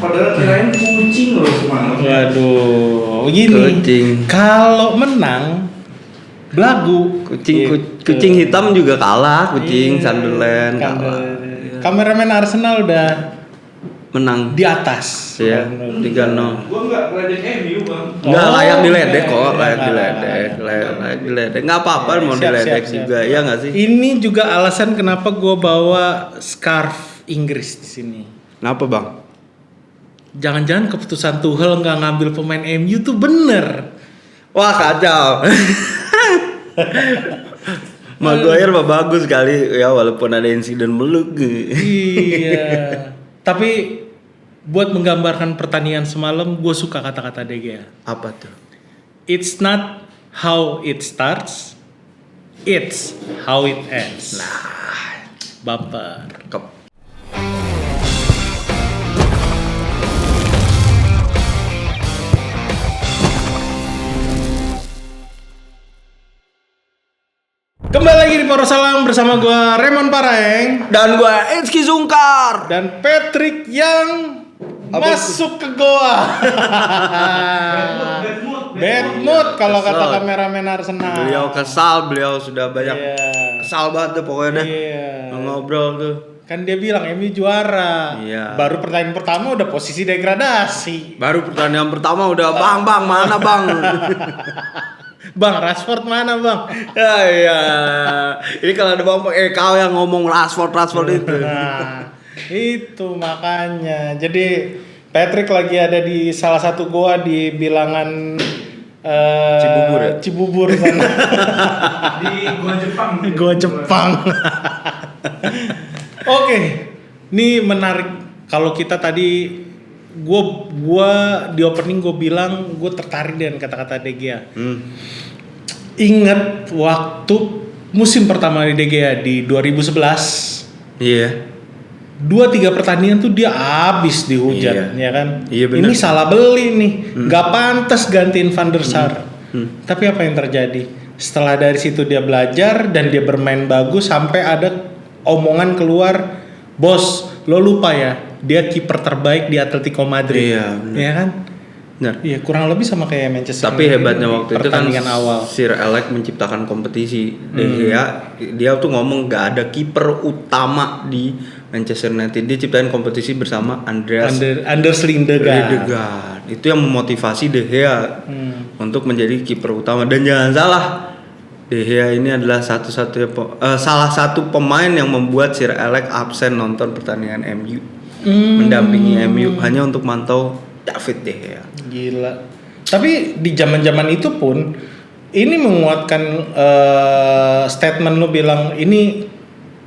Padahal kirain kucing loh semangat. Waduh, gini. Kalau menang belagu. Kucing hitam juga kalah, Sunderland kalah. Kameramen Arsenal udah menang di atas. Iya, 3-0. Gua enggak ngeledek MU, Bang. Enggak layak diledek kok, layak diledek. Enggak apa-apa mau diledek juga, ya enggak sih? Ini juga alasan kenapa gua bawa scarf Inggris di sini. Kenapa, Bang? Jangan-jangan keputusan Tuchel nggak ngambil pemain MU tuh bener. Wah, kacau. Maguire mah bagus sekali ya walaupun ada insiden meluk. Iya. Tapi buat menggambarkan pertandingan semalam, gue suka kata-kata De Gea. Apa tuh? It's not how it starts, it's how it ends. Nah, baper. Kembali lagi di Poros Salam bersama gue Raymond Paraeng dan gue Eski Zungkar dan Patrick yang masuk ke goa. Bad mood kalau kata kameramen Arsenal. Beliau kesal, beliau sudah banyak kesal banget tuh pokoknya ngobrol tuh. Kan dia bilang MU juara. Iya. Baru pertandingan pertama udah posisi degradasi. Baru pertandingan pertama udah bang mana bang? Bang, Rashford mana bang? Iya. Ini kalau ada bang, kau yang ngomong Rashford itu. Nah, itu makanya. Jadi Patrick lagi ada di salah satu goa di bilangan Cibubur sana. Di Goa Jepang. Goa Jepang. Oke, ini menarik. Kalau kita tadi, gua di opening gue bilang gue tertarik dengan kata-kata De Gea. Ingat waktu musim pertama di De Gea di 2011. Iya. 2-3 pertandingan tuh dia habis dihujat, ya kan? Iya benar. Ini salah beli nih, nggak pantas gantiin Van der Sar. Tapi apa yang terjadi? Setelah dari situ dia belajar dan dia bermain bagus sampai ada omongan keluar, bos, lo lupa ya, dia kiper terbaik di Atletico Madrid. Iya, benar. Ya kan? Benar. Iya, kurang lebih sama kayak Manchester. Tapi hebatnya waktu itu kan awal. Sir Alex menciptakan kompetisi. Dia tuh ngomong gak ada kiper utama di Manchester United. Dia ciptain kompetisi bersama Anders Lindegaard. Itu yang memotivasi De Gea untuk menjadi kiper utama. Dan jangan salah, De Gea ini adalah salah satu pemain yang membuat Sir Alex absen nonton pertandingan MU, mendampingi MU hanya untuk mantau David De Gea. Gila. Tapi di zaman-zaman itu pun ini menguatkan statement lu bilang ini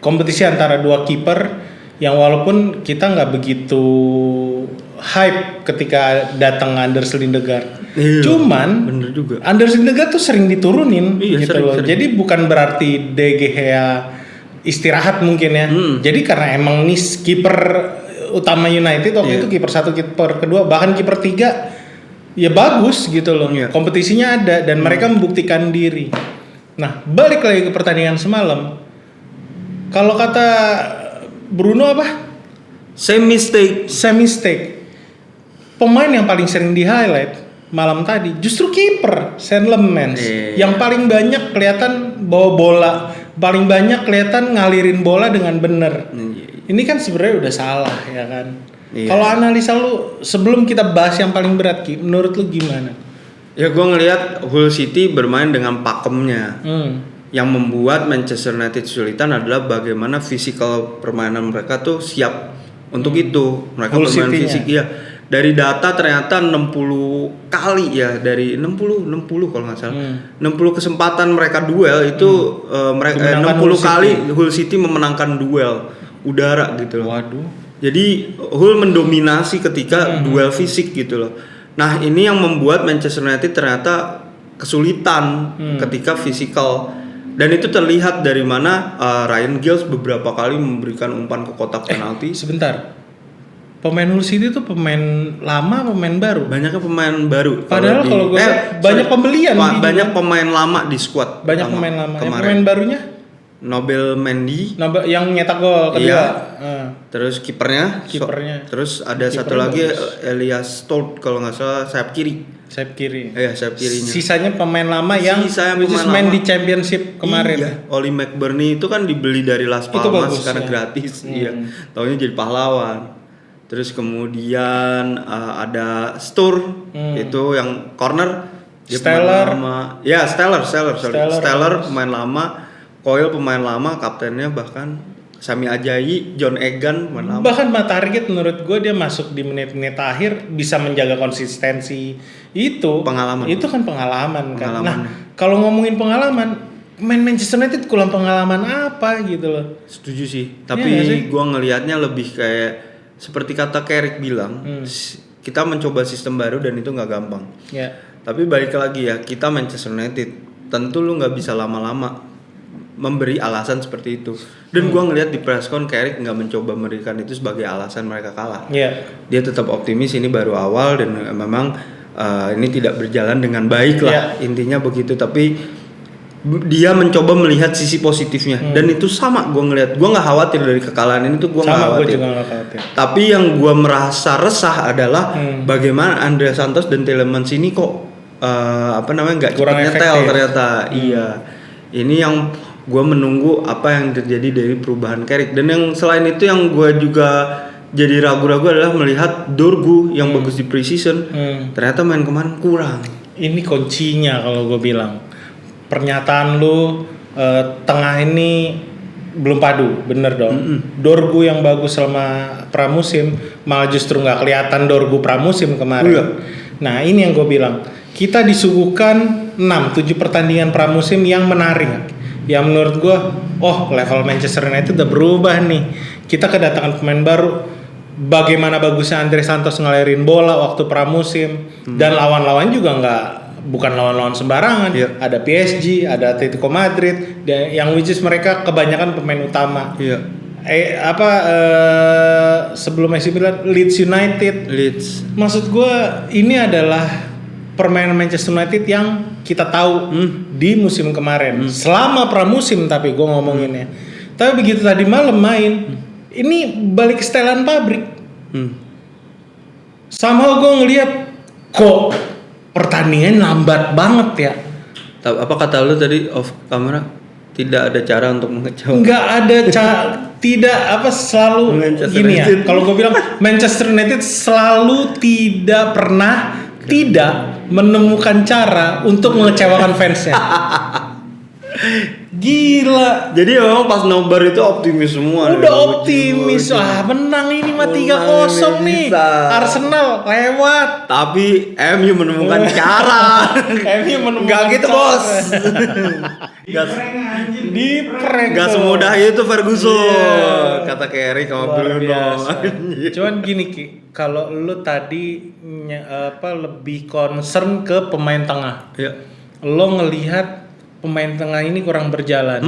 kompetisi antara dua kiper yang walaupun kita nggak begitu hype ketika datang Anders Lindegaard. Iya, cuman bener juga. Anders Lindegaard tuh sering diturunin gitu sering, loh. sering. Jadi bukan berarti De Gea istirahat mungkin ya. Jadi karena emang nih kiper utama United waktu itu kiper 1, kiper kedua, bahkan kiper 3 ya bagus gitu loh. Kompetisinya ada dan mereka membuktikan diri. Nah, balik lagi ke pertandingan semalam. Kalau kata Bruno apa? Same mistake. Pemain yang paling sering di highlight malam tadi justru kiper Tielemans yang paling banyak kelihatan bawa bola, paling banyak kelihatan ngalirin bola dengan benar. Ini kan sebenarnya udah salah ya kan. Kalau analisa lu sebelum kita bahas yang paling berat Ki, menurut lu gimana? Ya gue ngelihat Hull City bermain dengan pakemnya. Yang membuat Manchester United kesulitan adalah bagaimana fisikal permainan mereka tuh siap untuk itu. Mereka Hull bermain City-nya. fisik ya. Dari data ternyata 60 kali ya, dari 60 kalau nggak salah. 60 kesempatan mereka duel itu mereka 60 kali Hull City memenangkan duel udara gitu loh. Waduh. Jadi Hull mendominasi ketika duel fisik gitu loh. Nah, ini yang membuat Manchester United ternyata kesulitan ketika fisikal. Dan itu terlihat dari mana Ryan Giggs beberapa kali memberikan umpan ke kotak penalti. Sebentar. Pemain Hull City itu pemain lama, pemain baru. Banyaknya pemain baru. Padahal kalau gue banyak pembelian. Banyak pemain lama di squad. Banyak pemain lama. Pemain barunya? Nobel Mendy. Yang nyetak gol kedua. Iya. Terus kipernya. Kipernya. Terus ada satu Kipernya lagi bagus. Elias Stolt kalau nggak salah sayap kiri. Sayap kiri. Iya, sayap kirinya. Sisanya pemain lama yang Sisanya which is pemain main lama. di championship kemarin. Iya, Oli McBurney itu kan dibeli dari Las Itu Palmas bagus, karena ya. gratis. Iya. Taunya jadi pahlawan. Terus kemudian ada Stur itu yang corner. Dia Steller. pemain lama. Ya, Steller. Steller bagus. pemain lama. Coyle pemain lama, kaptennya bahkan Sami Ajayi, John Egan pemain lama. Bahkan target menurut gue dia masuk di menit-menit akhir bisa menjaga konsistensi itu. Pengalaman. Itu kan pengalaman kan. Pengalaman. Nah kalau ngomongin pengalaman, main Manchester United kurang pengalaman apa gitu loh. Setuju sih. Iya Tapi nggak sih? gua ngelihatnya lebih kayak seperti kata Carrick bilang, kita mencoba sistem baru dan itu nggak gampang. Ya. Tapi balik lagi ya, kita Manchester United, tentu lu nggak bisa lama-lama memberi alasan seperti itu. Dan gua ngelihat di presscon Carrick nggak mencoba memberikan itu sebagai alasan mereka kalah. Ya. Dia tetap optimis ini baru awal dan memang ini tidak berjalan dengan baik lah. Intinya begitu. Tapi dia mencoba melihat sisi positifnya dan itu sama gua ngelihat. Gua nggak khawatir dari kekalahan ini tuh, gua nggak Sama gue khawatir. juga nggak khawatir. Tapi yang gua merasa resah adalah bagaimana Andrea Santos dan Tielemans ini kok nggak Kurang cepat nyetel efektif. ternyata. Iya. Ini yang gue menunggu apa yang terjadi dari perubahan Carrick. Dan yang selain itu yang gue juga jadi ragu-ragu adalah melihat Dorgu yang bagus di preseason. Ternyata main kemarin kurang. Ini kuncinya kalau gue bilang. Pernyataan lu tengah ini belum padu, bener dong. Dorgu yang bagus selama pramusim malah justru nggak kelihatan Dorgu pramusim kemarin. Iya. Nah ini yang gue bilang. Kita disuguhkan 6-7 pertandingan pramusim yang menarik. Yang menurut gue, level Manchester United udah berubah nih. Kita kedatangan pemain baru. Bagaimana bagusnya Andre Santos ngelahirin bola waktu pramusim. Dan lawan-lawan juga bukan lawan-lawan sembarangan. Iya. Ada PSG, ada Atletico Madrid, dan yang which is mereka kebanyakan pemain utama. Iya. Sebelum AC Milan, Leeds United. Leeds. Maksud gue ini adalah permainan Manchester United yang kita tahu di musim kemarin. Selama pramusim tapi gue ngomonginnya. Tapi begitu tadi malam main, ini balik setelan pabrik. Sama gue ngelihat kok pertandingan lambat banget ya. Apa kata lu tadi off kamera? Tidak ada cara untuk mengecewakan. Nggak ada selalu Manchester gini ya. United. Kalau gue bilang Manchester United selalu tidak pernah menemukan cara untuk mengecewakan fansnya. Gila. Jadi memang pas nobar itu optimis semua. Udah optimis. Menang ini mah 3-0 nih. Bisa. Arsenal lewat. Tapi MU menemukan cara. MU menemukan Gak gitu cara. bos. Di prank. Gak tuh. semudah itu Ferguson. Iya. Kata Carrick sama Luar Bruno. biasa. Cuman gini Ki, kalau lu tadi lebih concern ke pemain tengah. Ya. Lo ngelihat pemain tengah ini kurang berjalan.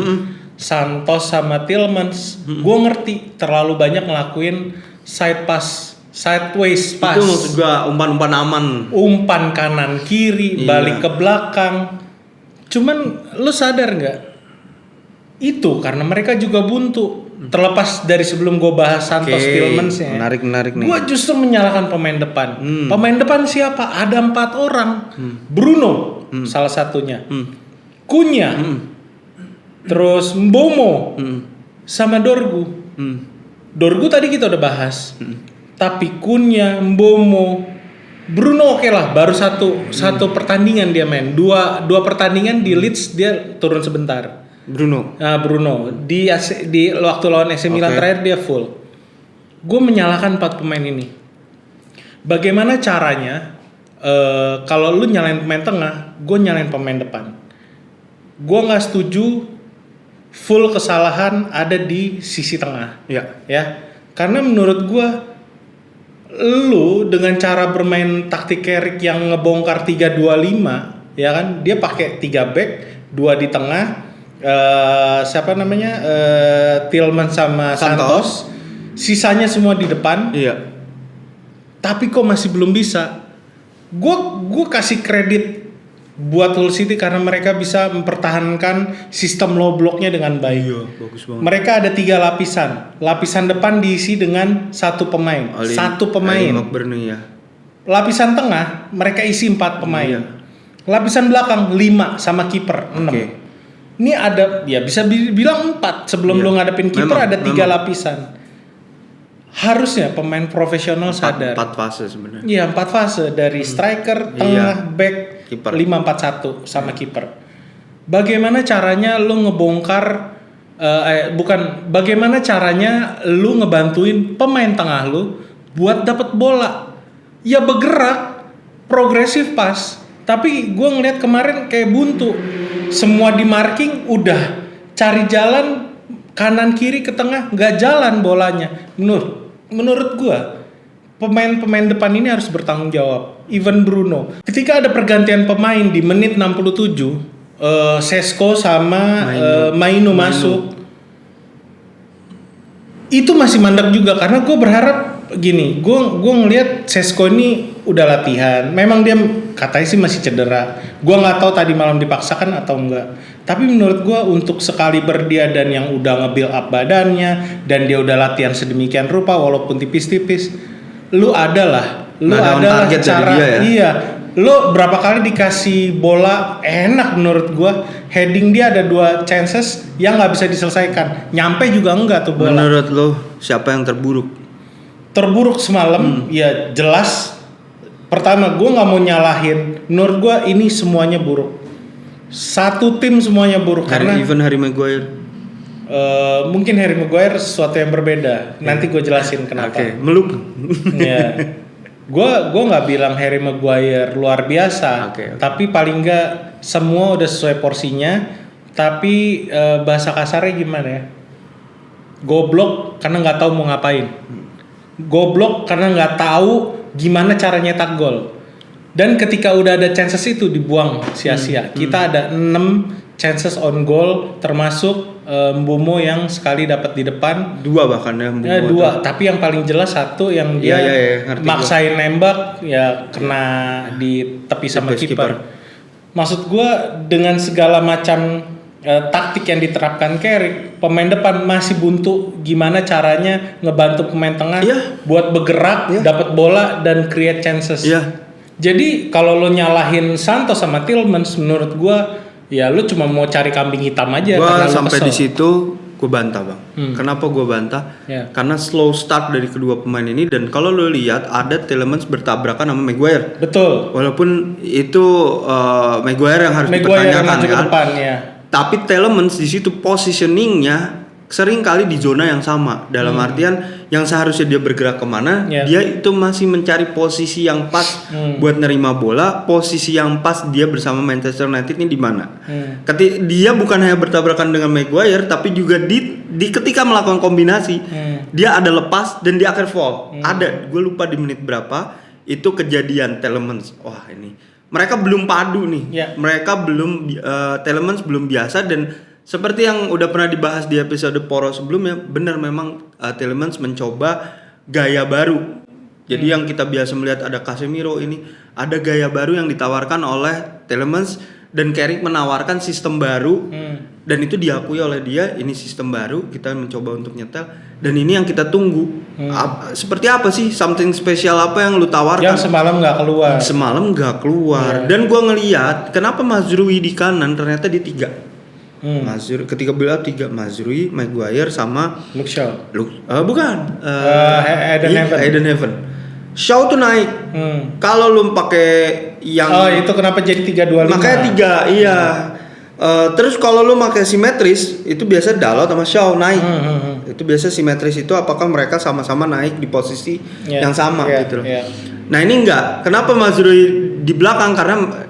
Santos sama Tielemans, gue ngerti terlalu banyak ngelakuin side pass, sideways pass. Itu maksud gua umpan-umpan aman. Umpan kanan kiri, Iya. balik ke belakang. Cuman lu sadar nggak? Itu karena mereka juga buntu. Terlepas dari sebelum gue bahas Santos Tielemans ya. Menarik nih. Gue justru menyalahkan pemain depan. Pemain depan siapa? Ada 4 orang. Bruno salah satunya. Cunha. Terus Mbomo. Sama Dorgu. Dorgu tadi kita udah bahas. Tapi Cunha, Mbomo, Bruno oke lah, baru satu pertandingan dia main. Dua pertandingan di Leeds dia turun sebentar. Bruno. Nah, Bruno di waktu lawan AC Milan terakhir dia full. Gue menyalahkan 4 pemain ini. Bagaimana caranya? Kalau lu nyalain pemain tengah, gue nyalain pemain depan. Gue nggak setuju full kesalahan ada di sisi tengah. Ya. Karena menurut gue, lu dengan cara bermain taktik Carrick yang ngebongkar 3-2-5, ya kan? Dia pakai 3 back, 2 di tengah. Tielemans sama Santos. Sisanya semua di depan. Iya. Tapi kok masih belum bisa. Gue kasih kredit buat Hull City karena mereka bisa mempertahankan sistem low blocknya dengan baik. Iya, bagus banget. Mereka ada 3 lapisan. Lapisan depan diisi dengan 1 pemain. Satu pemain. Ali McBurney ya. Lapisan tengah mereka isi 4 pemain. Iya. Lapisan belakang 5 sama kiper 6. Oke. Ini ada ya bisa bilang 4 sebelum Iya. lo ngadepin kiper Memang, ada 3 memang. lapisan. Harusnya pemain profesional sadar. 4 fase sebenarnya. Iya 4 fase dari striker, tengah, Iya. back, Kiper. 5-4-1 sama kiper. Bagaimana caranya lu ngebongkar bagaimana caranya lu ngebantuin pemain tengah lu buat dapat bola? Ya bergerak, progresif pas. Tapi gue ngeliat kemarin kayak buntu. Semua di marking udah cari jalan kanan kiri ke tengah nggak jalan bolanya. Menurut gue pemain-pemain depan ini harus bertanggung jawab. Even Bruno. Ketika ada pergantian pemain di menit 67, Sesko sama Maino masuk. Itu masih mandek juga karena gue berharap gini, gue ngelihat Sesko ini udah latihan. Memang dia katanya sih masih cedera. Gue nggak tahu tadi malam dipaksakan atau enggak. Tapi menurut gue untuk sekali dia dan yang udah nge-build up badannya dan dia udah latihan sedemikian rupa walaupun tipis-tipis, lu adalah cara dia ya? Iya. Lu berapa kali dikasih bola enak menurut gue, heading dia ada 2 chances yang nggak bisa diselesaikan. Nyampe juga enggak tuh bola. Menurut lo siapa yang terburuk? Terburuk semalam ya jelas. Pertama gue nggak mau nyalahin. Menurut gue ini semuanya buruk. Satu tim semuanya buruk karena Harry Maguire. mungkin Harry Maguire sesuatu yang berbeda. Nanti gue jelasin kenapa. Oke, meluk. Ya. Gue nggak bilang Harry Maguire luar biasa. Oke. Tapi paling nggak semua udah sesuai porsinya. Tapi bahasa kasarnya gimana ya? Goblok karena nggak tahu mau ngapain. Goblok karena nggak tahu gimana cara nyetak gol. Dan ketika udah ada chances itu dibuang sia-sia. Kita ada 6 chances on goal termasuk Mbumo yang sekali dapat di depan. 2 bahkan ya. Ya, 2, tapi yang paling jelas 1 yang dia ngerti maksain nembak ya kena di tepi sama Tepi kiper. Maksud gua dengan segala macam taktik yang diterapkan Carrick, pemain depan masih buntu gimana caranya ngebantu pemain tengah buat bergerak, dapat bola dan create chances. Iya. Jadi kalau lo nyalahin Santos sama Tielemans menurut gua ya lo cuma mau cari kambing hitam aja. Gua sampai di situ gue bantah bang. Kenapa gue bantah? Ya. Karena slow start dari kedua pemain ini dan kalau lo lihat ada Tielemans bertabrakan sama Maguire. Betul. Walaupun itu Maguire yang harus Maguire yang dipertanyakan maju ke kan. depan ya. Tapi Tielemans di situ positioningnya sering kali di zona yang sama. Dalam artian yang seharusnya dia bergerak kemana, dia itu masih mencari posisi yang pas buat nerima bola. Posisi yang pas dia bersama Manchester United ini di mana? Dia bukan hanya bertabrakan dengan Maguire, tapi juga di ketika melakukan kombinasi, dia ada lepas dan di akhir fall. Ada, gue lupa di menit berapa itu kejadian Tielemans. Wah ini, mereka belum padu nih. Mereka belum Tielemans belum biasa dan seperti yang udah pernah dibahas di episode Poro sebelumnya, benar memang Tielemans mencoba gaya baru. Jadi yang kita biasa melihat ada Casemiro ini, ada gaya baru yang ditawarkan oleh Tielemans dan Carrick menawarkan sistem baru dan itu diakui oleh dia. Ini sistem baru, kita mencoba untuk nyetel dan ini yang kita tunggu. Seperti apa sih something spesial apa yang lu tawarkan? Yang semalam nggak keluar. Semalam nggak keluar dan gua ngelihat kenapa Mazrui di kanan ternyata di 3. Mazrui ketika bela 3 Mazrui, Maguire sama Luke Shaw. Bukan. Eden Heaven. Shaw tuh naik. Kalau lu pakai yang itu kenapa jadi 3-2-5? Makanya 3, iya. Terus kalau lu pakai simetris itu biasa Dalot sama Shaw naik. Itu biasa simetris itu apakah mereka sama-sama naik di posisi yang sama gitu loh. Nah, ini enggak. Kenapa Mazrui di belakang?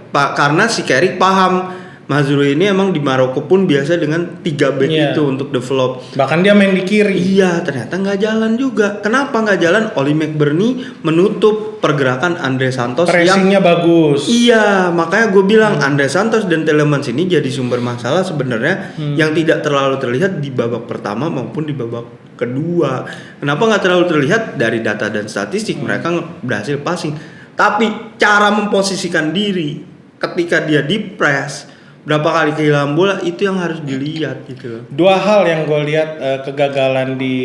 Karena si Carrick paham Mazrui ini emang di Maroko pun biasa dengan 3 back itu untuk develop. Bahkan dia main di kiri. Iya, ternyata nggak jalan juga. Kenapa nggak jalan? Oli McBurney menutup pergerakan Andre Santos. Pressingnya bagus. Iya, makanya gue bilang Andre Santos dan Tielemans ini jadi sumber masalah sebenarnya yang tidak terlalu terlihat di babak pertama maupun di babak kedua. Kenapa nggak terlalu terlihat? Dari data dan statistik mereka berhasil passing. Tapi cara memposisikan diri ketika dia di press berapa kali kehilangan bola itu yang harus dilihat gitu loh. Dua hal yang gue lihat kegagalan di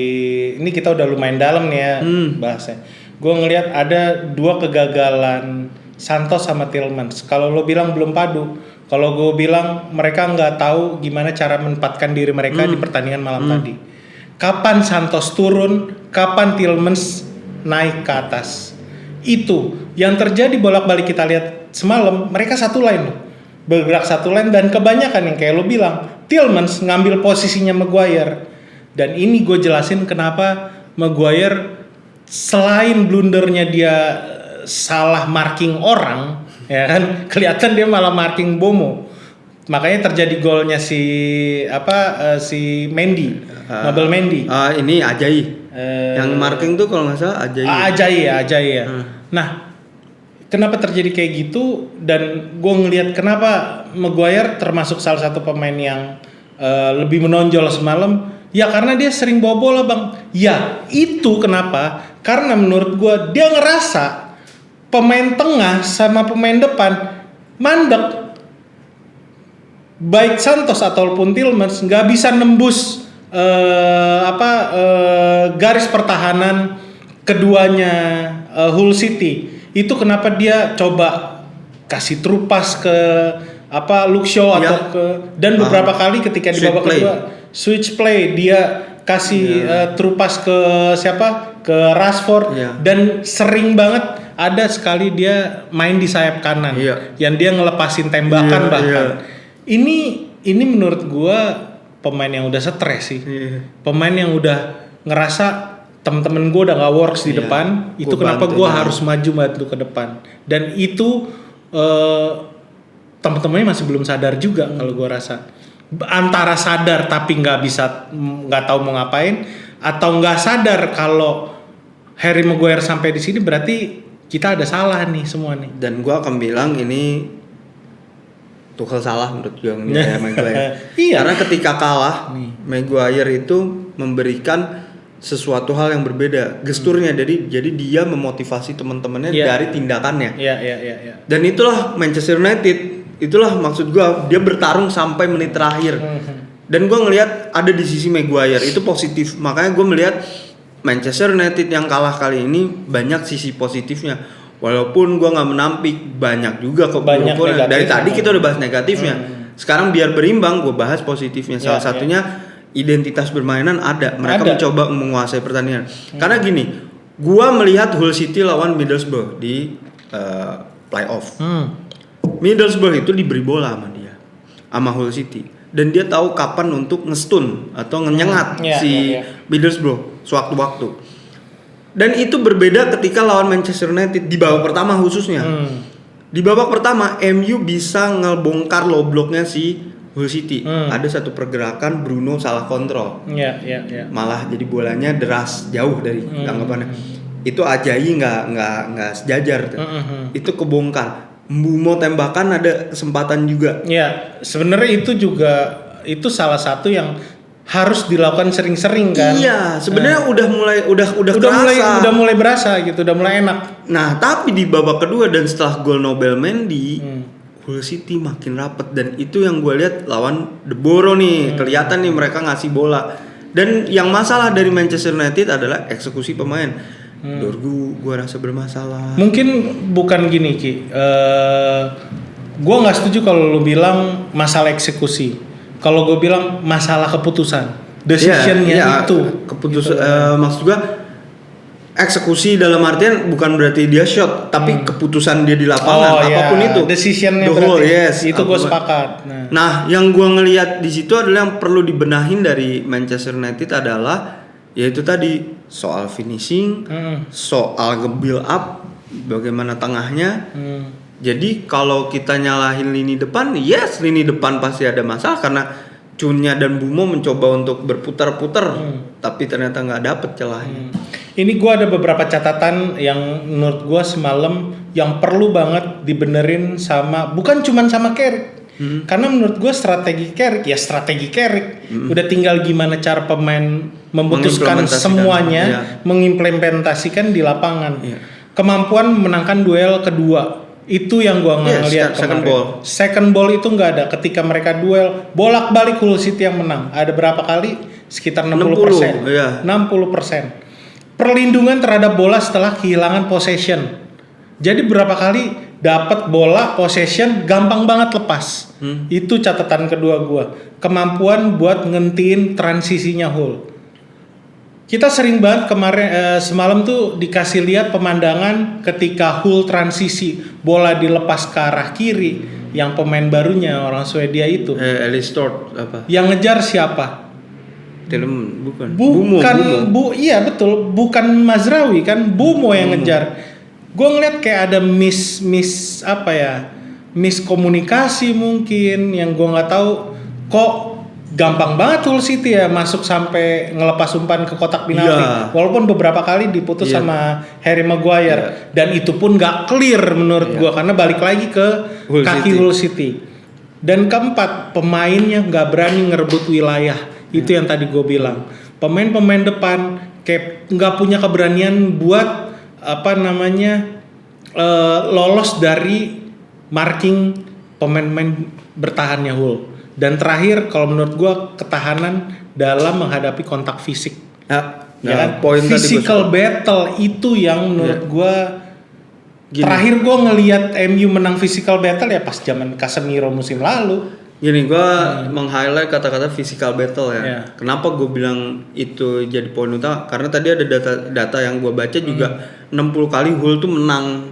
ini kita udah lumayan dalam nih ya bahasnya. Gue ngelihat ada dua kegagalan Santos sama Tielemans. Kalau lo bilang belum padu, kalau gue bilang mereka nggak tahu gimana cara menempatkan diri mereka di pertandingan malam tadi. Kapan Santos turun, kapan Tielemans naik ke atas. Itu yang terjadi bolak-balik kita lihat semalam. Mereka satu line loh, bergerak satu line dan kebanyakan yang kayak lo bilang Tielemans ngambil posisinya Maguire. Dan ini gue jelasin kenapa Maguire selain blundernya dia salah marking orang, ya kan, kelihatan dia malah marking Bomo. Makanya terjadi golnya si Mendy, Nobel Mendy. Ini Ajayi. Yang marking tuh kalau nggak salah Ajayi. Ajayi ya. Nah, kenapa terjadi kayak gitu? Dan gue ngelihat kenapa Maguire termasuk salah satu pemain yang lebih menonjol semalam. Ya karena dia sering bawa bola bang. Ya itu kenapa? Karena menurut gue dia ngerasa pemain tengah sama pemain depan mandek. Baik Santos ataupun Tielemans nggak bisa nembus garis pertahanan keduanya Hull City. Itu kenapa dia coba kasih true pass ke Luke Shaw atau dan beberapa kali ketika di babak kedua switch play dia kasih true pass ke ke Rashford dan sering banget ada sekali dia main di sayap kanan yang dia ngelepasin tembakan bahkan. Ini menurut gua pemain yang udah stres sih. Pemain yang udah ngerasa temen-temen gue udah gak works di depan, itu kenapa gue harus maju bantu ke depan. Dan itu temen-temennya masih belum sadar juga kalau gue rasa. Antara sadar tapi nggak tahu mau ngapain, atau nggak sadar kalau Harry Maguire sampai di sini berarti kita ada salah nih semua nih. Dan gue akan bilang ini Tuchel salah menurut gue ya Maguire. Karena ketika kalah Maguire itu memberikan sesuatu hal yang berbeda gesturnya, jadi dia memotivasi teman-temannya dari tindakannya. Dan itulah Manchester United, itulah maksud gue, dia bertarung sampai menit terakhir. Dan gue ngelihat ada di sisi Maguire itu positif, makanya gue melihat Manchester United yang kalah kali ini banyak sisi positifnya. Walaupun gue nggak menampik banyak juga kok dari tadi kita udah bahas negatifnya. Sekarang biar berimbang gue bahas positifnya. Salah satunya identitas permainan ada. Mereka mencoba menguasai pertandingan. Karena gini, gue melihat Hull City lawan Middlesbrough di playoff. Middlesbrough itu diberi bola sama Hull City, dan dia tahu kapan untuk ngestun atau nyengat Middlesbrough sewaktu-waktu. Dan itu berbeda ketika lawan Manchester United di babak pertama khususnya. Di babak pertama MU bisa ngebongkar low blocknya si Hull City. Ada satu pergerakan Bruno salah kontrol. Malah jadi bolanya deras jauh dari anggapannya. Itu Ajayi nggak sejajar tuh. Itu kebongkar. Mbumo tembakan ada kesempatan juga. Ya, sebenarnya itu salah satu yang harus dilakukan sering-sering kan. Iya, sebenarnya udah mulai berasa gitu, udah mulai enak. Nah, tapi di babak kedua dan setelah gol Nobel Mendy, Hull City makin rapet, dan itu yang gue lihat lawan De Boer nih, kelihatan nih mereka ngasih bola. Dan yang masalah dari Manchester United adalah eksekusi pemain. Dorgu gue rasa bermasalah. Mungkin bukan gini Ki, gue nggak setuju kalau lu bilang masalah eksekusi. Kalau gue bilang masalah keputusan, decisionnya itu. Keputusan, gitu. Maksud gue eksekusi dalam artian bukan berarti dia shot, tapi keputusan dia di lapangan, apapun itu. Decisionnya berarti. Itu gue sepakat. Nah, yang gue ngelihat di situ adalah yang perlu dibenahin dari Manchester United adalah yaitu tadi soal finishing, soal nge-build up, bagaimana tengahnya. Jadi kalau kita nyalahin lini depan, lini depan pasti ada masalah karena Cunnya dan Bumo mencoba untuk berputar-putar, tapi ternyata nggak dapet celahnya. Ini gue ada beberapa catatan yang menurut gue semalam yang perlu banget dibenerin bukan cuman sama Carrick. Karena menurut gue strategi Carrick udah tinggal gimana cara pemain memutuskan semuanya, mengimplementasikan di lapangan. Kemampuan memenangkan duel kedua Itu yang gua nggak ngeliat second kemarin. ball. Second ball itu nggak ada. Ketika mereka duel, bolak-balik Hull City yang menang. Ada berapa kali? Sekitar 60%. 60, iya. 60%. Perlindungan terhadap bola setelah kehilangan possession. Jadi berapa kali dapat bola possession gampang banget lepas. Itu catatan kedua gua. Kemampuan buat ngentiin transisinya Hull. Kita sering banget kemarin semalam tuh dikasih lihat pemandangan ketika Hull transisi bola dilepas ke arah kiri yang pemain barunya orang Swedia itu. Ellis Stort apa? Yang ngejar siapa? Bumo. Iya betul, bukan Mazraoui kan, Bumo yang ngejar. Gue ngeliat kayak ada miskomunikasi mungkin yang gue nggak tahu kok. Gampang banget Hull City ya masuk sampai ngelepas umpan ke kotak penalti. Yeah. Walaupun beberapa kali diputus sama Harry Maguire dan itu pun nggak clear menurut gua karena balik lagi ke Hull City. Dan keempat, pemainnya nggak berani ngerebut wilayah. Itu yang tadi gue bilang. Pemain-pemain depan kayak nggak punya keberanian buat lolos dari marking pemain-pemain bertahannya Hull. Dan terakhir kalau menurut gue ketahanan dalam menghadapi kontak fisik. Ya kan? Physical battle itu yang menurut gue terakhir gue ngelihat MU menang physical battle ya pas zaman Casemiro musim lalu. Gini gue meng-highlight kata-kata physical battle ya. Kenapa gue bilang itu jadi poin utama? Karena tadi ada data yang gue baca juga 60 kali Hull tuh menang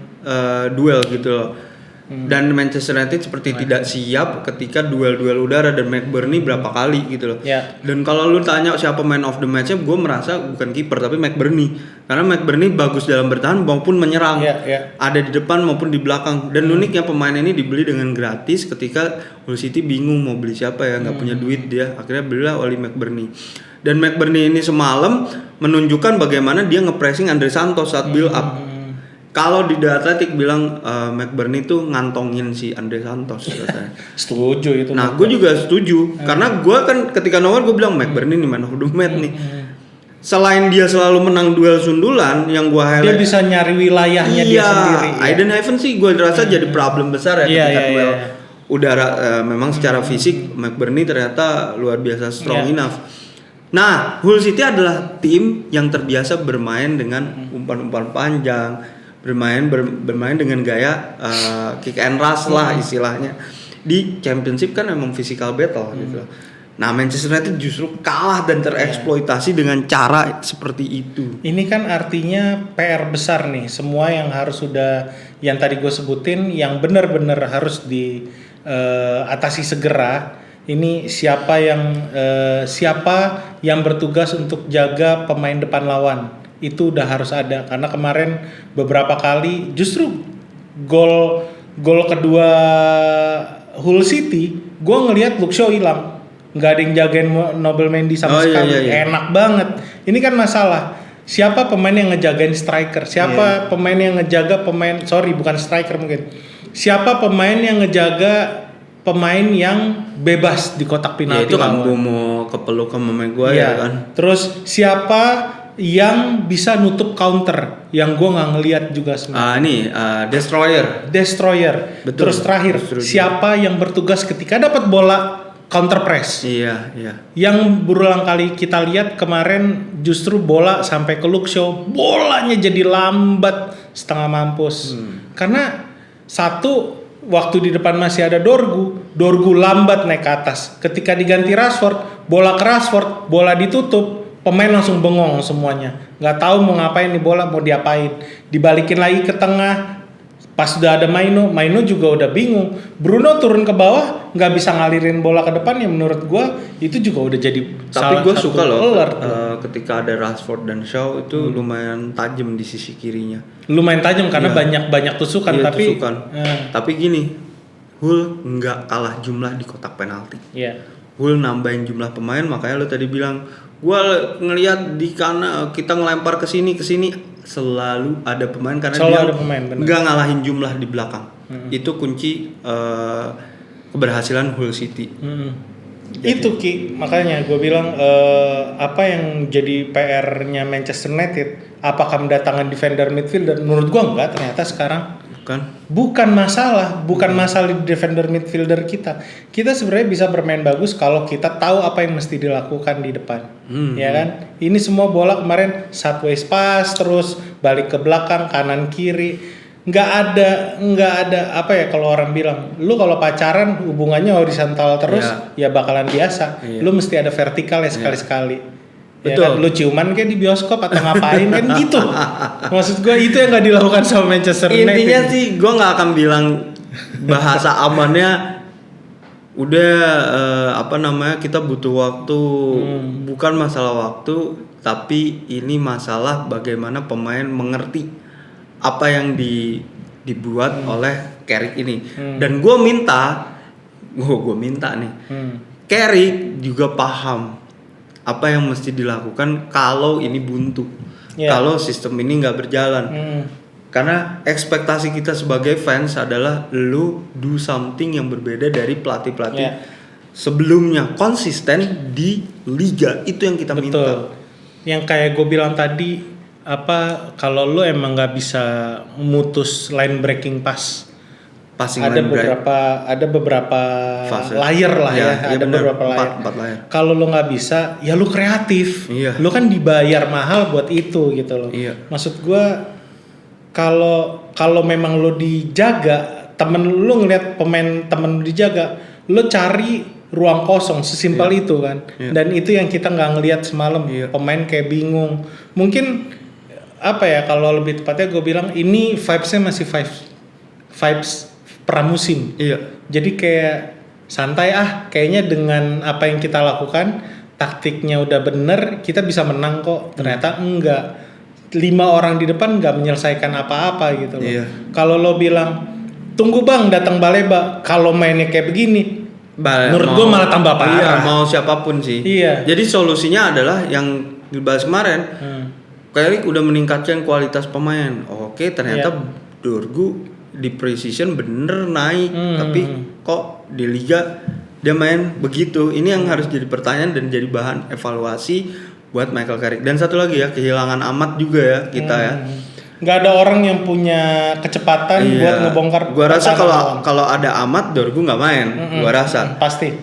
duel gitu loh. Dan Manchester United seperti tidak siap ketika duel-duel udara dan McBurney berapa kali gitu loh. Dan kalau lu tanya siapa man of the match-nya, gue merasa bukan kiper tapi McBurney. Karena McBurney bagus dalam bertahan maupun menyerang. Ada di depan maupun di belakang. Dan uniknya pemain ini dibeli dengan gratis ketika Hull City bingung mau beli siapa ya, nggak punya duit dia. Akhirnya belilah Oli McBurney. Dan McBurney ini semalam menunjukkan bagaimana dia nge-pressing Andre Santos saat build up. Kalau di The Athletic bilang McBurney tuh ngantongin si Andre Santos katanya. Setuju itu. Nah, gue juga setuju karena gue kan ketika nomor gue bilang McBurney nih man of the match nih. Selain dia selalu menang duel sundulan yang gue highlight, dia bisa nyari wilayahnya dia sendiri. Aiden Heaven sih gue rasa jadi problem besar ya ketika duel udara. Memang secara fisik McBurney ternyata luar biasa strong enough. Nah, Hull City adalah tim yang terbiasa bermain dengan umpan-umpan panjang. Bermain dengan gaya kick and rush lah istilahnya. Di Championship kan emang physical battle gitu. Nah, Manchester United justru kalah dan tereksploitasi dengan cara seperti itu. Ini kan artinya PR besar nih. Semua yang yang tadi gue sebutin yang benar-benar harus diatasi segera. Ini siapa yang bertugas untuk jaga pemain depan lawan. Itu udah harus ada karena kemarin beberapa kali justru gol kedua Hull City gue ngelihat Luke Shaw hilang, nggak ada yang jagain Nobel Mendy sama sekali. Enak banget. Ini kan masalah siapa pemain yang ngejagain striker, siapa pemain yang ngejaga siapa pemain yang ngejaga pemain yang bebas di kotak penalti. Itu kan gue mau kepeluk sama Maguire kan. Terus siapa yang bisa nutup counter yang gue nggak ngelihat juga sebenarnya. Destroyer. Betul. Terus terakhir siapa yang bertugas ketika dapat bola counter press. Iya. Yang berulang kali kita lihat kemarin justru bola sampai ke Luke Shaw, bolanya jadi lambat setengah mampus. Karena satu waktu di depan masih ada Dorgu lambat naik ke atas. Ketika diganti Rashford, bola ke Rashford, bola ditutup. Pemain langsung bengong semuanya, nggak tahu mau ngapain nih bola, mau diapain. Dibalikin lagi ke tengah, pas udah ada Maino juga udah bingung. Bruno turun ke bawah, nggak bisa ngalirin bola ke depan. Ya menurut gue itu juga udah jadi. Tapi gue suka loh ketika ada Rashford dan Shaw itu lumayan tajam di sisi kirinya. Lumayan tajam karena banyak tusukan. Tapi gini, Hull nggak kalah jumlah di kotak penalti. Hull nambahin jumlah pemain, makanya lo tadi bilang gue ngelihat di karena kita ngelempar ke sini selalu ada pemain karena dia nggak ngalahin jumlah di belakang. Itu kunci keberhasilan Hull City. Itu Ki, makanya gue bilang apa yang jadi PR-nya Manchester United, apakah mendatangkan defender midfield? Dan menurut gue enggak, ternyata sekarang Bukan masalah di defender midfielder kita. Kita sebenarnya bisa bermain bagus kalau kita tahu apa yang mesti dilakukan di depan. Ya kan? Ini semua bola kemarin sideways pass terus balik ke belakang kanan kiri. Nggak ada apa ya kalau orang bilang, lu kalau pacaran hubungannya horizontal terus ya bakalan biasa. Lu mesti ada vertikal ya sekali-sekali. Ya Betul. kan, lu ciuman kayak di bioskop atau ngapain kan gitu. Maksud gue itu yang nggak dilakukan sama Manchester United. Intinya sih gue nggak akan bilang bahasa amannya udah kita butuh waktu. Bukan masalah waktu, tapi ini masalah bagaimana pemain mengerti apa yang dibuat oleh Carrick ini. Dan gue minta nih, Carrick juga paham apa yang mesti dilakukan kalau ini buntu, kalau sistem ini nggak berjalan. Karena ekspektasi kita sebagai fans adalah lu do something yang berbeda dari pelatih-pelatih sebelumnya, konsisten di liga, itu yang kita minta. Yang kayak gue bilang tadi, kalau lu emang nggak bisa mutus line breaking pass, ada beberapa layer lah ada bener, beberapa layer. Kalau lo nggak bisa, ya lo kreatif. Lo kan dibayar mahal buat itu gitu loh. Maksud gue, kalau memang lo dijaga, temen lo ngeliat pemain temen lo dijaga, lo cari ruang kosong, sesimpel itu kan. Dan itu yang kita nggak ngeliat semalam. Pemain kayak bingung. Mungkin kalau lebih tepatnya gue bilang ini vibes-nya masih vibes pramusim. Jadi kayak santai kayaknya dengan apa yang kita lakukan, taktiknya udah bener, kita bisa menang kok. Ternyata enggak. 5 orang di depan enggak menyelesaikan apa-apa gitu loh. Kalau lo bilang tunggu bang datang Baleba, kalau mainnya kayak begini, menurut gue malah tambah parah. Mau siapapun sih. Jadi solusinya adalah yang dibahas kemarin. Carrick udah meningkatkan kualitas pemain. Oke, ternyata Dorgu di precision bener naik, tapi kok di liga dia main begitu. Ini yang harus jadi pertanyaan dan jadi bahan evaluasi buat Michael Carrick. Dan satu lagi ya, kehilangan Amat juga ya kita ya. Nggak ada orang yang punya kecepatan buat ngebongkar. Gua rasa kalau ada Amat, Dorgu nggak main. Gua rasa pasti.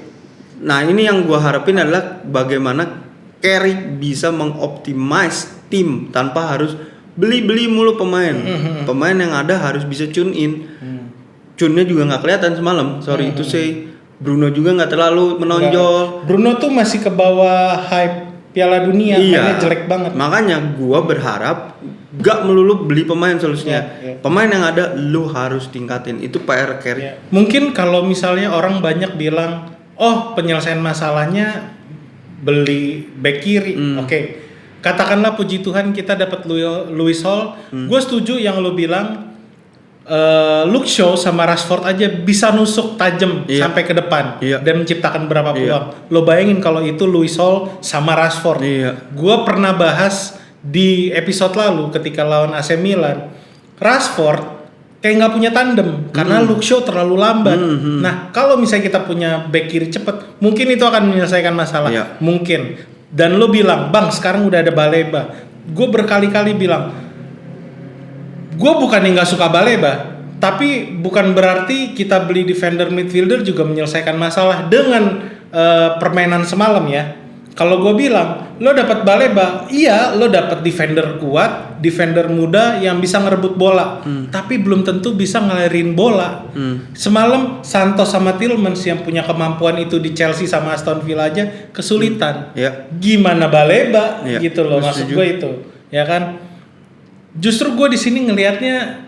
Nah ini yang gua harapin adalah bagaimana Carrick bisa mengoptimize tim tanpa harus beli mulu pemain. Pemain yang ada harus bisa tune in. Tune-nya juga nggak kelihatan semalam. Sorry itu sih. Bruno juga nggak terlalu menonjol. Bruno tuh masih ke bawah hype Piala Dunia. Mainnya jelek banget. Makanya gua berharap gak melulu beli pemain solusinya. Pemain yang ada lu harus tingkatin. Itu PR Carrick. Mungkin kalau misalnya orang banyak bilang, oh penyelesaian masalahnya beli back kiri. Oke. Katakanlah puji Tuhan kita dapat Lewis Hall. Gue setuju yang lo bilang Luke Shaw sama Rashford aja bisa nusuk tajam sampai ke depan dan menciptakan berapa peluang. Lo bayangin kalau itu Lewis Hall sama Rashford. Gue pernah bahas di episode lalu ketika lawan AC Milan, Rashford kayak nggak punya tandem karena Luke Shaw terlalu lambat. Nah kalau misalnya kita punya back kiri cepet, mungkin itu akan menyelesaikan masalah. Mungkin. Dan lo bilang, bang sekarang udah ada Baleba. Gue berkali-kali bilang, gue bukan yang gak suka Baleba, tapi bukan berarti kita beli defender midfielder juga menyelesaikan masalah dengan permainan semalam ya. Kalau gue bilang, lo dapat Baleba, iya lo dapat defender kuat, defender muda yang bisa ngerebut bola, tapi belum tentu bisa ngelarin bola. Semalam Santos sama Tielemans yang punya kemampuan itu di Chelsea sama Aston Villa aja kesulitan. Gimana Baleba gitu loh, maksud gue itu, ya kan? Justru gue di sini ngelihatnya,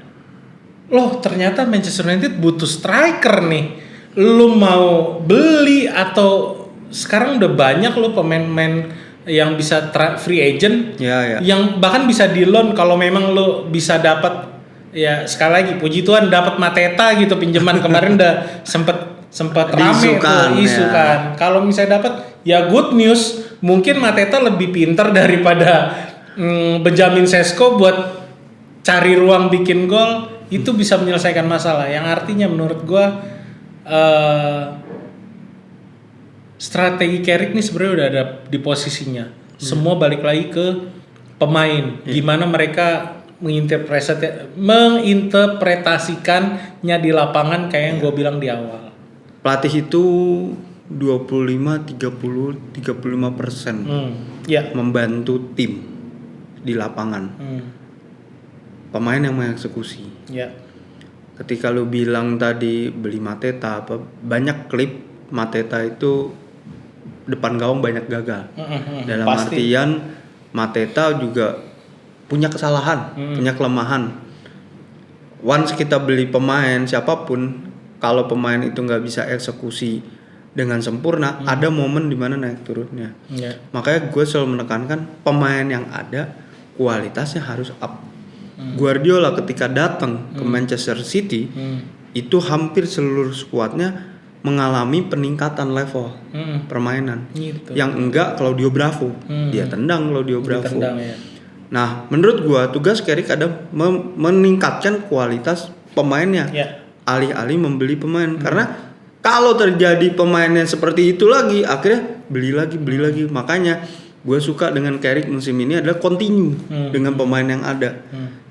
loh ternyata Manchester United butuh striker nih. Lo mau beli atau sekarang udah banyak loh pemain-pemain yang bisa free agent, yang bahkan bisa di loan kalau memang lo bisa dapat. Ya sekali lagi puji Tuhan dapat Mateta gitu pinjaman kemarin udah sempet rame tuh isu kan. Kalau misalnya dapat ya good news, mungkin Mateta lebih pintar daripada Benjamin Sesko buat cari ruang bikin gol, itu bisa menyelesaikan masalah. Yang artinya menurut gua strategi Carrick nih sebenarnya udah ada di posisinya. Semua balik lagi ke pemain. Gimana mereka menginterpretasikannya di lapangan kayak yang gue bilang di awal. Pelatih itu 25-30-35% Ya. membantu tim di lapangan. Pemain yang mengeksekusi. Ya. Ketika lu bilang tadi beli Mateta apa, banyak klip Mateta itu depan gawang banyak gagal. Dalam Pasti. artian Mateta juga punya kesalahan, punya kelemahan. Once kita beli pemain siapapun, kalau pemain itu nggak bisa eksekusi dengan sempurna, ada momen dimana naik turunnya. Ya. Makanya gue selalu menekankan pemain yang ada kualitasnya harus up. Guardiola ketika datang ke Manchester City itu hampir seluruh skuadnya mengalami peningkatan level permainan. Gitu. Yang enggak Claudio Bravo, dia tendang Claudio Bravo. Ditendang, ya. Nah, menurut gua tugas Carrick ada meningkatkan kualitas pemainnya. Ya. Alih-alih membeli pemain karena kalau terjadi pemainnya seperti itu lagi, akhirnya beli lagi. Makanya gue suka dengan Carrick musim ini adalah continue dengan pemain yang ada.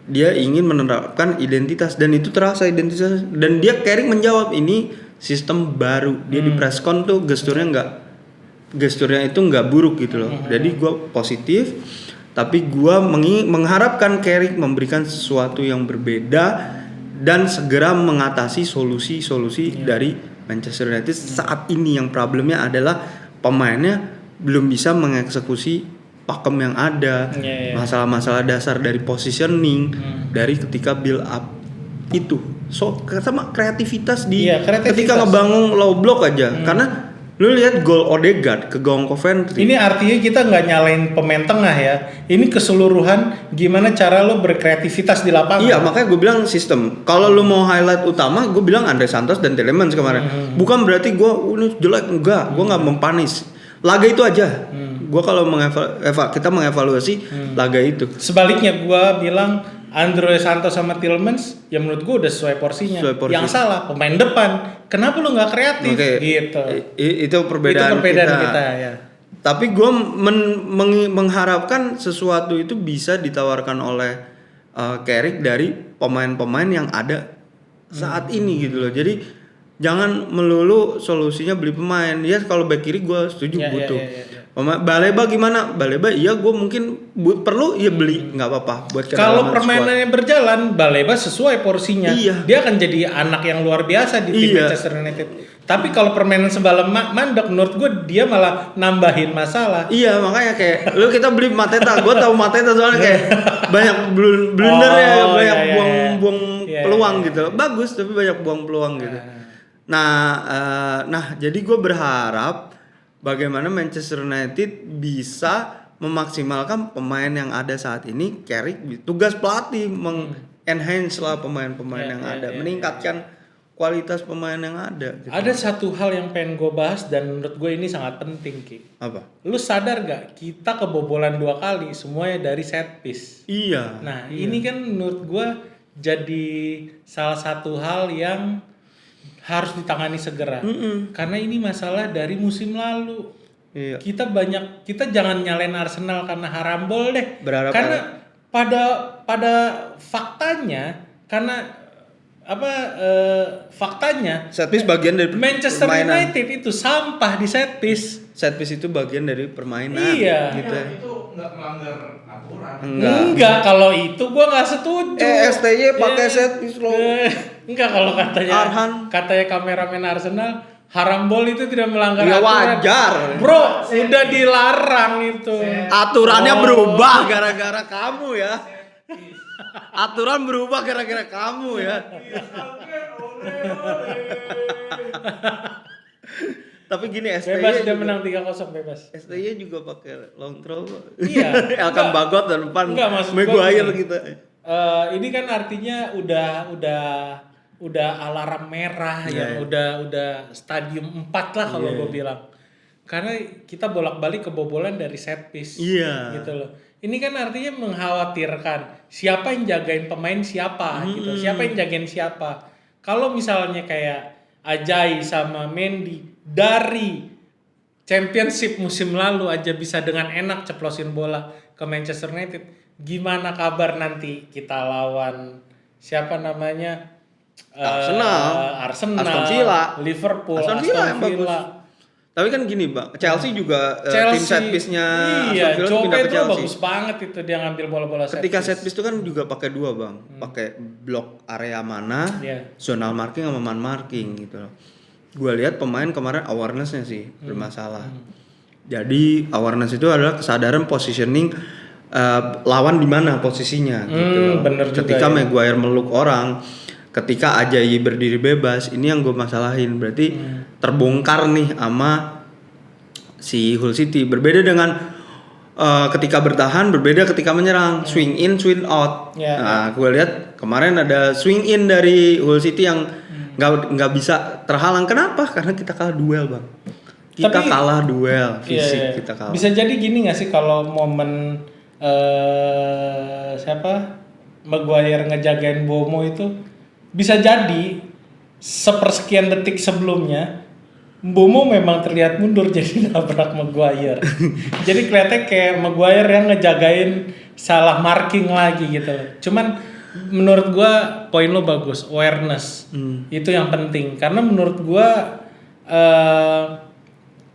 Dia ingin menerapkan identitas dan itu terasa identitas, dan dia Carrick menjawab ini sistem baru. Dia di press con tuh gesturnya itu nggak buruk gitu loh. Jadi gue positif, tapi gue mengharapkan Carrick memberikan sesuatu yang berbeda dan segera mengatasi solusi dari Manchester United saat ini. Yang problemnya adalah pemainnya belum bisa mengeksekusi pakem yang ada, masalah-masalah dasar dari positioning, dari ketika build up itu, sama kreativitas ketika ngebangun low block aja, karena lu lihat gol Odegaard ke gawang Coventry. Ini artinya kita nggak nyalain pemain tengah ya, ini keseluruhan gimana cara lo berkreativitas di lapangan. Iya, makanya gue bilang sistem. Kalau lu mau highlight utama, gue bilang Andre Santos dan Tielemans kemarin. Bukan berarti gue ini jelek, enggak, gue nggak mempanis. Laga itu aja. Gue kalau kita mengevaluasi laga itu. Sebaliknya gue bilang Andre Santos sama Tielemans ya menurut gue udah sesuai porsinya. Yang salah pemain depan. Kenapa lu nggak kreatif? Gitu. Itu perbedaan kita ya. Tapi gue mengharapkan sesuatu itu bisa ditawarkan oleh Carrick dari pemain-pemain yang ada saat ini gitu loh. Jadi jangan melulu solusinya beli pemain. Ya kalau back kiri gue setuju butuh. Baleba gimana? Baleba iya gue mungkin perlu ya beli, nggak apa-apa buat kalau permainannya berjalan, Baleba sesuai porsinya. Dia akan jadi anak yang luar biasa di tim Manchester United. Tapi kalau permainan sebalam mandek, menurut gue dia malah nambahin masalah. Iya, makanya kayak lu kita beli Mateta, gue tahu Mateta soalnya kayak banyak blunder banyak buang peluang gitu. Bagus tapi banyak buang peluang gitu. Nah jadi gue berharap bagaimana Manchester United bisa memaksimalkan pemain yang ada saat ini. Carrick tugas pelatih enhance lah pemain-pemain yang ada, meningkatkan kualitas pemain yang ada. Gitu. Ada satu hal yang pengen gue bahas dan menurut gue ini sangat penting, Ki. Apa? Lu sadar gak kita kebobolan 2 kali semuanya dari set piece? Iya. Nah ini kan menurut gue jadi salah satu hal yang harus ditangani segera. Karena ini masalah dari musim lalu. Iya. Kita jangan nyalain Arsenal karena harambol deh. Karena pada faktanya faktanya set piece bagian dari Manchester permainan. United itu sampah di set piece. Set piece itu bagian dari permainan. Iya. Gitu. Itu nggak melanggar aturan. Enggak, kalau itu gua nggak setuju. STY pakai set piece loh. Enggak, kalau katanya kameramen Arsenal, harambol itu tidak melanggar aturan. Wajar. Bro, udah dilarang itu. Aturannya berubah gara-gara kamu ya. Aturan berubah gara-gara kamu ya. Tapi gini, STY bebas dia menang 3-0 bebas. STY juga pakai long throw. Iya. Elkan Bagot dan depan Maguire gitu. Ini kan artinya udah alarm merah udah stadium 4 lah kalau gue bilang. Karena kita bolak-balik kebobolan dari set piece. Gitu loh. Ini kan artinya mengkhawatirkan siapa yang jagain pemain siapa gitu. Siapa yang jagain siapa. Kalau misalnya kayak Ajay sama Mendy dari Championship musim lalu aja bisa dengan enak ceplosin bola ke Manchester United. gimana kabar nanti kita lawan siapa namanya? Arsenal, Aston Villa, Liverpool, Aston Villa yang bagus. Tapi kan gini bang, Chelsea juga tim set piece-nya Aston Villa Joe pindah ke Pedro Chelsea. bagus banget itu dia ngambil bola-bola set Ketika piece. set piece itu kan juga pakai 2 bang, pakai blok area mana, zonal marking sama man marking gitu loh. Gue lihat pemain kemarin awareness-nya sih bermasalah. Jadi awareness itu adalah kesadaran positioning lawan di mana posisinya gitu loh. Bener juga Ketika ya. Maguire meluk orang, ketika Ajayi berdiri bebas, ini yang gue masalahin. Berarti terbongkar nih sama si Hull City. Berbeda dengan ketika bertahan, berbeda ketika menyerang, swing in, swing out. Nah, gue lihat kemarin ada swing in dari Hull City yang nggak bisa terhalang. Kenapa? Karena kita kalah duel bang. Kita kalah duel fisik, kita kalah. Bisa jadi gini nggak sih kalau momen siapa Maguire ngejagain Bomo itu bisa jadi sepersekian detik sebelumnya Bomo memang terlihat mundur jadi nabrak Maguire. Jadi kelihatannya kayak Maguire yang ngejagain salah marking lagi gitu loh. Cuman menurut gua poin lo bagus, awareness. Itu yang penting karena menurut gua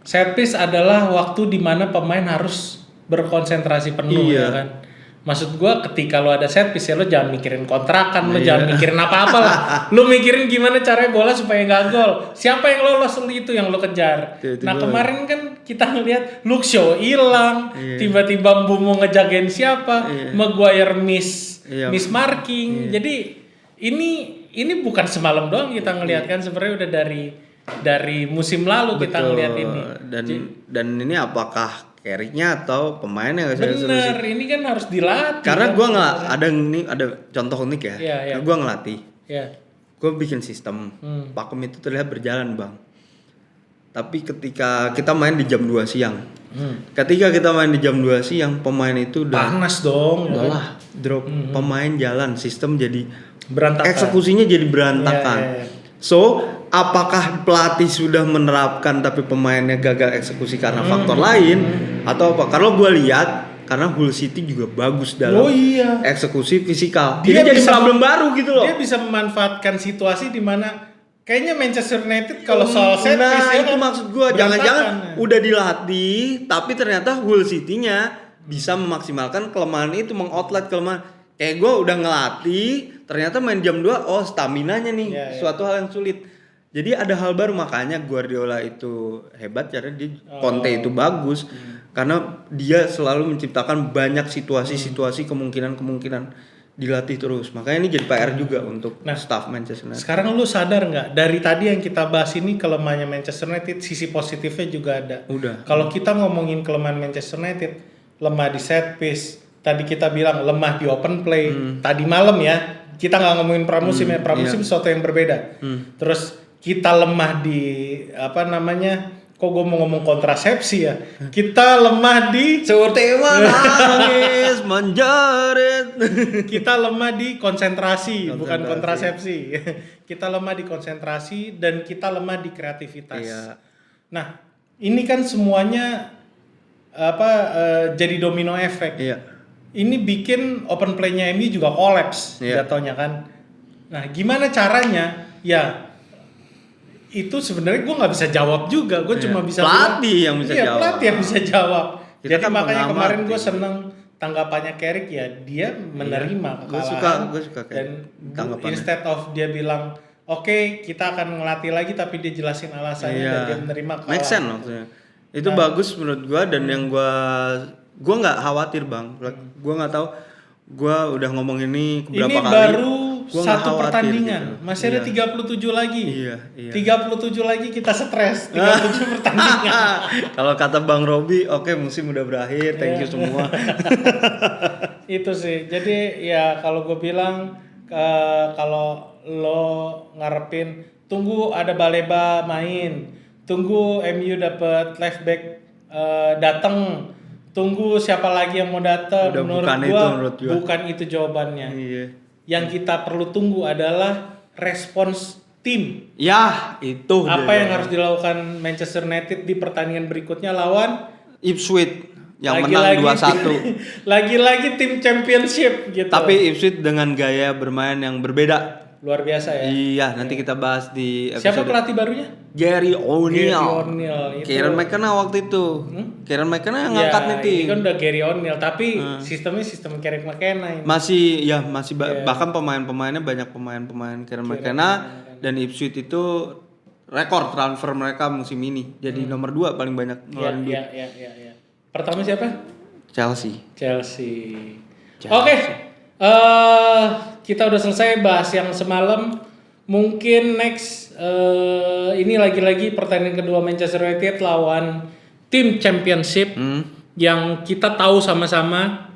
set piece adalah waktu di mana pemain harus berkonsentrasi penuh ya kan. Maksud gua ketika lo ada set piece ya lo jangan mikirin kontrakan, lo jangan mikirin apa-apa lah. Lo mikirin gimana caranya bola supaya nggak gol. Siapa yang lolos itu yang lo kejar. Nah kemarin kan kita ngelihat Luke Shaw hilang, tiba-tiba Mbumo ngejagain siapa, Maguire miss marking. Jadi ini bukan semalam doang kita ngelihat kan sebenarnya udah dari musim lalu kita ngelihat ini. Dan ini apakah carry-nya atau pemain yang nggak bisa bener, ini kan harus dilatih. Karena kan? gue ada contoh unik ya. Iya. Gue ngelatih. Iya. Gue bikin sistem. Pakem itu terlihat berjalan bang. Tapi ketika kita main di jam 2 siang. Ketika kita main di jam 2 siang, pemain itu udah panas dong. Udahlah, drop pemain jalan, sistem jadi berantakan. Eksekusinya jadi berantakan. Iya. So, apakah pelatih sudah menerapkan tapi pemainnya gagal eksekusi karena faktor lain atau apa? Kalau gue lihat karena Hull City juga bagus dalam eksekusi fisikal. Dia jadi problem baru gitu loh. Dia bisa memanfaatkan situasi di mana kayaknya Manchester United kalau soal set piece itu maksud gue jangan-jangan udah dilatih tapi ternyata Hull City-nya bisa memaksimalkan kelemahan itu, mengoutlet kelemahan. Kayak gue udah ngelatih, ternyata main jam 2, stamina-nya nih, suatu hal yang sulit. Jadi ada hal baru, makanya Guardiola itu hebat, karena dia Conte itu bagus. Karena dia selalu menciptakan banyak situasi-situasi, kemungkinan-kemungkinan dilatih terus. Makanya ini jadi PR juga untuk staff Manchester United. Sekarang lu sadar nggak, dari tadi yang kita bahas ini kelemahannya Manchester United, sisi positifnya juga ada. Kalau kita ngomongin kelemahan Manchester United, lemah di set piece, tadi kita bilang lemah di open play. Tadi malam ya, kita nggak ngomongin pramusim ya. Pramusim sesuatu yang berbeda. Terus kita lemah di kok gue mau ngomong kontrasepsi ya. Kita lemah di seperti menangis menjerit. Kita lemah di konsentrasi, bukan kontrasepsi. Kita lemah di konsentrasi dan kita lemah di kreativitas. Nah, ini kan semuanya jadi domino efek. Ini bikin open play-nya MU juga collapse jatuhnya kan. Nah, gimana caranya? Ya, itu sebenarnya gue nggak bisa jawab juga. Gue cuma bisa pelatih yang bisa jawab. Pelatih yang bisa jawab. Kita Jadi kan makanya kemarin gue seneng tanggapannya Carrick ya. Dia menerima kekalahan. Gue suka dan tanggapannya. Instead of dia bilang, oke, kita akan ngelatih lagi, tapi dia jelasin alasannya dan dia menerima kekalahan. Make sense maksudnya. Itu bagus menurut gue, dan yang gue nggak khawatir bang. Gue nggak tahu. Gue udah ngomong ini berapa kali. Ini baru satu pertandingan. Gitu. Masih ada 37 lagi. Iya. 37 lagi kita stres. 37 pertandingan. Kalau kata Bang Robi, oke, musim udah berakhir. Thank you semua. Itu sih. Jadi ya kalau gue bilang kalau lo ngarepin tunggu ada Baleba main, tunggu MU dapat left back datang, tunggu siapa lagi yang mau datang. Menurut gua bukan itu jawabannya. Yang kita perlu tunggu adalah respons tim. Ya, itu apa yang harus dilakukan Manchester United di pertandingan berikutnya lawan Ipswich. yang menang 2-1. Lagi-lagi tim championship gitu. Tapi Ipswich dengan gaya bermain yang berbeda. Luar biasa ya. Iya, nanti kita bahas di episode. Siapa pelatih barunya? Gary O'Neill. Itu. Kieran McKenna waktu itu. Kieran McKenna yang ngangkat nih tim. Ini kan udah Gary O'Neill, tapi sistemnya sistem Kieran McKenna ini. Masih bahkan pemain-pemainnya banyak pemain-pemain Kieran McKenna dan Ipswich itu rekor transfer mereka musim ini. Jadi nomor 2 paling banyak ngeluarin duit. Iya. Pertama siapa? Chelsea. Oke. Kita udah selesai bahas yang semalam. Mungkin next ini lagi-lagi pertandingan kedua Manchester United lawan tim championship yang kita tahu sama-sama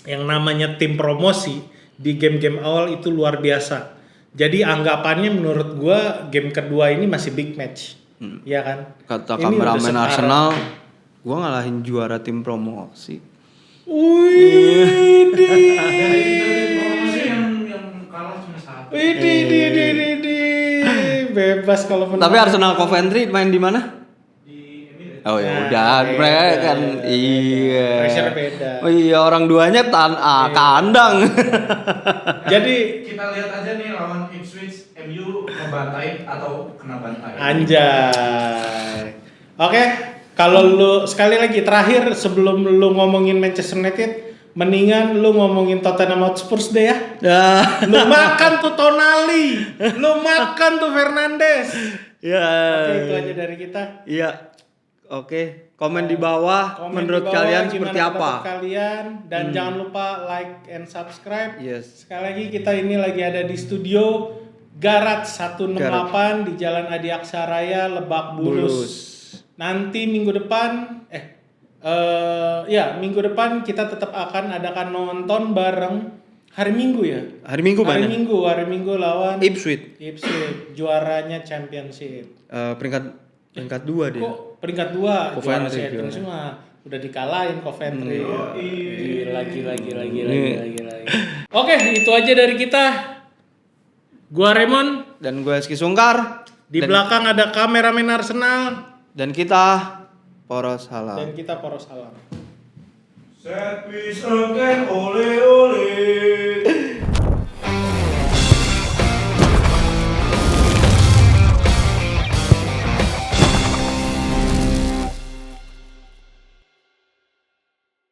yang namanya tim promosi di game-game awal itu luar biasa. Jadi anggapannya menurut gua game kedua ini masih big match. Iya kan? Kata kameramen Arsenal, gua ngalahin juara tim promosi. Wih, promosi yang kalah cuma 1. Bebas kalau menang. Tapi Arsenal Coventry main di mana? Di Emirates. Oh ya udah, mereka kan iya. Pressure beda. Oh iya, orang duanya kandang. Jadi Kita lihat aja nih lawan Ipswich, MU ngebantai atau kena bantai. anjay. Oke, kalau lu sekali lagi terakhir sebelum lu ngomongin Manchester United, mendingan lu ngomongin Tottenham Hotspur deh ya. Lu makan tuh Tonali, lu makan tuh Fernandes. Ya. Oke, itu aja dari kita. Iya. Oke, komen di bawah Komen menurut di bawah kalian gimana seperti apa? pendapat kalian dan jangan lupa like and subscribe. Yes. Sekali lagi kita ini lagi ada di studio Garat 168 di Jalan Adi Aksaraya, Lebak Bulus. Nanti minggu depan minggu depan kita tetap akan adakan nonton bareng hari Minggu ya. Hari Minggu mana? Hari Minggu lawan Ipswich. juaranya championship. Peringkat 2 dia. Kok peringkat 2 Coventry juara semua udah dikalahin Coventry. Gila. Oke, itu aja dari kita. Gua Raymond Dan gue Eski Sungkar. di belakang ada kameramen Arsenal Dan kita Poros Halal. dan kita Poros Alam. Set piece again, ole.